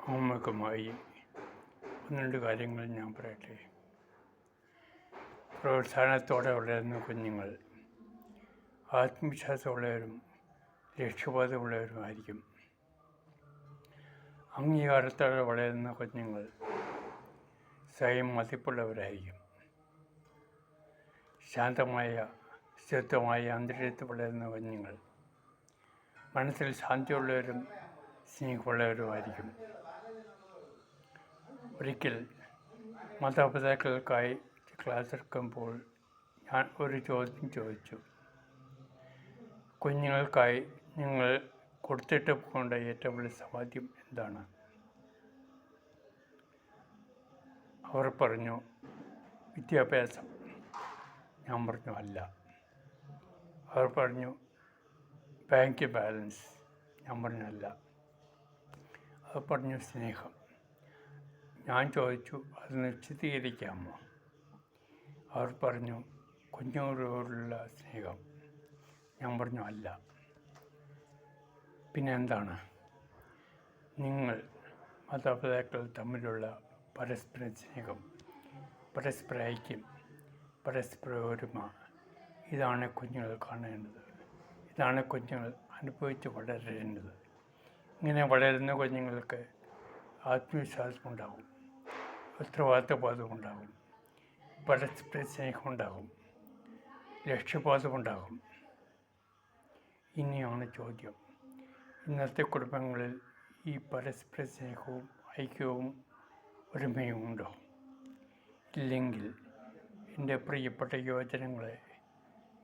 ആമുഖമായി ഒന്ന് രണ്ട് കാര്യങ്ങൾ ഞാൻ പറയട്ടെ. പ്രോത്സാഹനത്തോടെ വളരുന്ന കുഞ്ഞുങ്ങൾ ആത്മവിശ്വാസമുള്ളവരും ലക്ഷ്യബോധമുള്ളവരുമായിരിക്കും. അംഗീകാരത്തോടെ വളരുന്ന കുഞ്ഞുങ്ങൾ സ്വയം മതിപ്പുള്ളവരായിരിക്കും. ശാന്തമായ സ്ഥിരമായ അന്തരീക്ഷത്തിൽ വളരുന്ന കുഞ്ഞുങ്ങൾ മനസ്സിൽ ശാന്തിയുള്ളവരും സ്നേഹമുള്ളവരുമായിരിക്കും. ഒരിക്കൽ മാതാപിതാക്കൾക്കായി ക്ലാസ് എടുക്കുമ്പോൾ ഞാൻ ഒരു ചോദ്യം ചോദിച്ചു. കുഞ്ഞുങ്ങൾക്കായി നിങ്ങൾ കൊടുത്തിട്ട് പോകേണ്ട ഏറ്റവും വലിയ സമ്പാദ്യം എന്താണ്? അവർ പറഞ്ഞു, വിദ്യാഭ്യാസം. ഞാൻ പറഞ്ഞു, അല്ല. അവർ പറഞ്ഞു, ബാങ്ക് ബാലൻസ്. ഞാൻ പറഞ്ഞു, അല്ല. അവർ പറഞ്ഞു, സ്നേഹം. ഞാൻ ചോദിച്ചു, അത് വിശദീകരിക്കാമോ? അവർ പറഞ്ഞു, കുഞ്ഞുങ്ങളോടുള്ള സ്നേഹം. ഞാൻ പറഞ്ഞു, അല്ല. പിന്നെ എന്താണ്? നിങ്ങൾ മാതാപിതാക്കൾ തമ്മിലുള്ള പരസ്പര സ്നേഹം, പരസ്പര ഐക്യം, പരസ്പര ഒരുമ. ഇതാണ് കുഞ്ഞുങ്ങൾ കാണേണ്ടത്. ഇതാണ് കുഞ്ഞുങ്ങൾ അനുഭവിച്ച് വളരേണ്ടത്. ഇങ്ങനെ വളരുന്ന കുഞ്ഞുങ്ങൾക്ക് ആത്മവിശ്വാസമുണ്ടാകും, ഉത്തരവാദിത്വബോധമുണ്ടാകും, പരസ്പര സ്നേഹമുണ്ടാകും, ലക്ഷ്യബോധമുണ്ടാകും. ഇനിയാണ് ചോദ്യം, ഇന്നത്തെ കുടുംബങ്ങളിൽ ഈ പരസ്പര സ്നേഹവും ഐക്യവും ഒരുമയും ഉണ്ടോ? ഇല്ലെങ്കിൽ എൻ്റെ പ്രിയപ്പെട്ട യുവജനങ്ങളെ,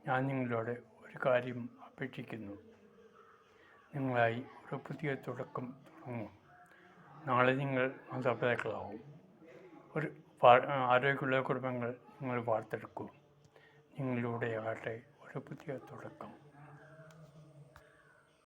ഞാൻ നിങ്ങളോട് ഒരു കാര്യം അപേക്ഷിക്കുന്നു. നിങ്ങളായി ഒരു പുതിയ തുടക്കം തുടങ്ങും. നാളെ നിങ്ങൾ മാതാപിതാക്കളാവും. ഒരു ആരോഗ്യമുള്ള കുടുംബങ്ങൾ നിങ്ങൾ വാർത്തെടുക്കും. നിങ്ങളിലൂടെയാകട്ടെ ഒരു പുതിയ തുടക്കം.